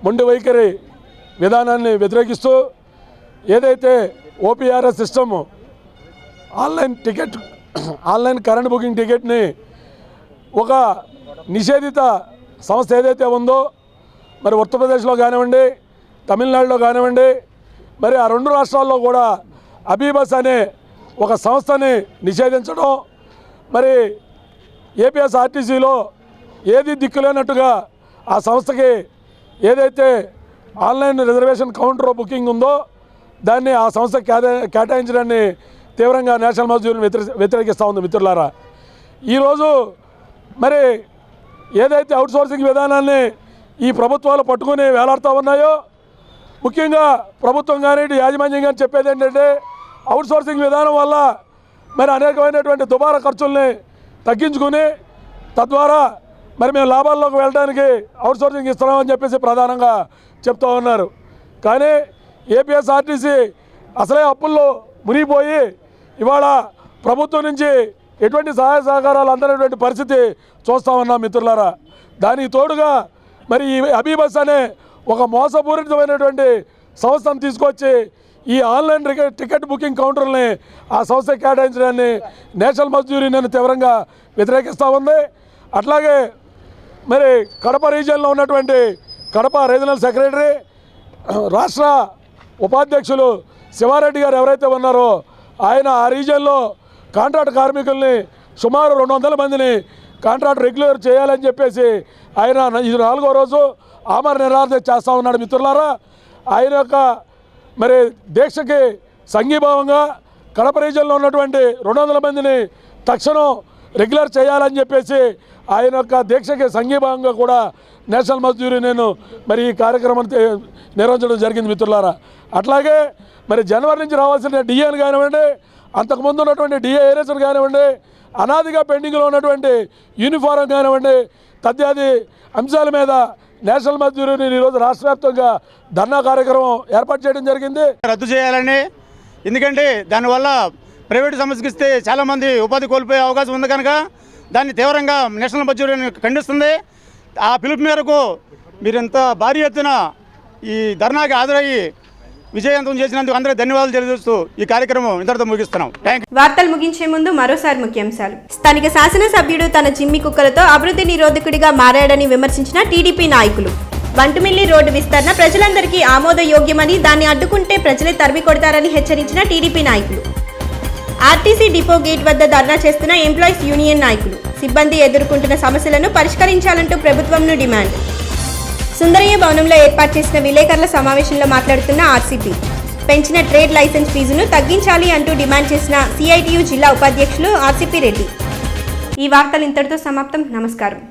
మొండి వైఖరి విధానాన్ని వ్యతిరేకిస్తూ ఏదైతే OPRS system online current booking టికెట్ని ఒక నిషేధిత సంస్థ ఏదైతే ఉందో మరి ఉత్తరప్రదేశ్లో కానివ్వండి, తమిళనాడులో కానివ్వండి, మరి ఆ 2 రాష్ట్రాల్లో కూడా అబీబస్ అనే ఒక సంస్థని నిషేధించడం, మరి ఏపీఎస్ ఆర్టీసీలో ఏది దిక్కులేనట్టుగా ఆ సంస్థకి ఏదైతే ఆన్లైన్ రిజర్వేషన్ కౌంటర్ బుకింగ్ ఉందో దాన్ని ఆ సంస్థ కేటాయించడాన్ని తీవ్రంగా నేషనల్ మజ్దూర్ వ్యతిరేకిస్తూ ఉంది. మిత్రులారా, ఈరోజు మరి ఏదైతే అవుట్సోర్సింగ్ విధానాన్ని ఈ ప్రభుత్వాలు పట్టుకుని వేలాడుతూ ఉన్నాయో, ముఖ్యంగా ప్రభుత్వం కానీ యాజమాన్యం కానీ చెప్పేది ఏంటంటే అవుట్సోర్సింగ్ విధానం వల్ల మరి అనేకమైనటువంటి దుబారా ఖర్చుల్ని తగ్గించుకుని తద్వారా మరి మేము లాభాల్లోకి వెళ్ళడానికి అవుట్సోర్సింగ్ ఇస్తున్నామని చెప్పేసి ప్రధానంగా చెప్తూ ఉన్నారు. కానీ ఏపీఎస్ ఆర్టీసీ అసలే అప్పుల్లో మునిగిపోయి ఇవాళ ప్రభుత్వం నుంచి ఎటువంటి సహాయ సహకారాలు అందనేటువంటి పరిస్థితి చూస్తూ ఉన్నాం మిత్రులారా. దానికి తోడుగా మరి ఈ అబీబస్ అనే ఒక మోసపూరితమైనటువంటి సంస్థను తీసుకొచ్చి ఈ ఆన్లైన్ టికెట్ బుకింగ్ కౌంటర్ని ఆ సంస్థ కేటాయించడాన్ని నేషనల్ మజ్దూర్ యూనియన్ తీవ్రంగా వ్యతిరేకిస్తూ ఉంది. అట్లాగే మరి కడప రీజియన్లో ఉన్నటువంటి కడప రీజనల్ సెక్రటరీ, రాష్ట్ర ఉపాధ్యక్షులు శివారెడ్డి గారు ఎవరైతే ఉన్నారో ఆయన ఆ రీజియన్లో కాంట్రాక్ట్ కార్మికుల్ని సుమారు 200 మందిని కాంట్రాక్ట్ రెగ్యులర్ చేయాలని చెప్పేసి ఆయన ఇది 4వ రోజు ఆమరణ నిరాహార చేస్తూ ఉన్నాడు. మిత్రులారా, ఆయన యొక్క మరి దీక్షకి సంఘీభావంగా కడప రీజియన్లో ఉన్నటువంటి 200 మందిని తక్షణం రెగ్యులర్ చేయాలని చెప్పేసి ఆయన యొక్క దీక్షకి సంఘీభావంగా కూడా నేషనల్ మజ్దూర్ యూనియన్ మరి ఈ కార్యక్రమాన్ని నిర్వహించడం జరిగింది. మిత్రులారా, అట్లాగే మరి జనవరి నుంచి రావాల్సిన డిఏని కానివ్వండి, అంతకుముందు ఉన్నటువంటి డిఏ ఏరేషన్ కానివ్వండి, అనాదిగా పెండింగ్లో ఉన్నటువంటి యూనిఫారం కానివ్వండి, తద్యాది అంశాల మీద నేషనల్ మజ్దూర్ యూనియన్ ఈరోజు రాష్ట్ర వ్యాప్తంగా ధర్నా కార్యక్రమం ఏర్పాటు చేయడం జరిగింది. రద్దు చేయాలని, ఎందుకంటే దానివల్ల ప్రైవేటు సంస్థకి ఇస్తే చాలామంది ఉపాధి కోల్పోయే అవకాశం ఉంది కనుక దాన్ని తీవ్రంగా నేషనల్ మజ్దూర్ యూనియన్ ఖండిస్తుంది. ఆ పిలుపు మేరకు మీరంతా భారీ ఎత్తున ఈ ధర్నాకి హాజరయ్యి విజయవంతం చేసినందుకు అందరూ ధన్యవాదాలు తెలియజేస్తూ ఈ కార్యక్రమం ఇంతటితో ముగిస్తున్నాం. వార్తలు ముగించే ముందు మరోసారి ముఖ్యాంశాలు. స్థానిక శాసనసభ్యుడు తన జిమ్మి కుక్కలతో అభివృద్ధి నిరోధకుడిగా మారాడని విమర్శించిన టీడీపీ నాయకులు. బంటుమిల్లి రోడ్డు విస్తరణ ప్రజలందరికీ ఆమోదయోగ్యమని, దాన్ని అడ్డుకుంటే ప్రజలే తరిమి కొడతారని హెచ్చరించిన టీడీపీ నాయకులు. ఆర్టీసీ డిపో గేట్ వద్ద ధర్నా చేస్తున్న ఎంప్లాయీస్ యూనియన్ నాయకులు. సిబ్బంది ఎదుర్కొంటున్న సమస్యలను పరిష్కరించాలంటూ ప్రభుత్వంను డిమాండ్. సుందరయ్య భవనంలో ఏర్పాటు చేసిన విలేకరుల సమావేశంలో మాట్లాడుతున్న ఆర్సీపీ పెంచిన ట్రేడ్ లైసెన్స్ ఫీజును తగ్గించాలి అంటూ డిమాండ్ చేసిన సిఐటియు జిల్లా ఉపాధ్యక్షులు ఆర్సీపీ రెడ్డి. ఈ వార్తలు ఇంతటితో సమాప్తం. నమస్కారం.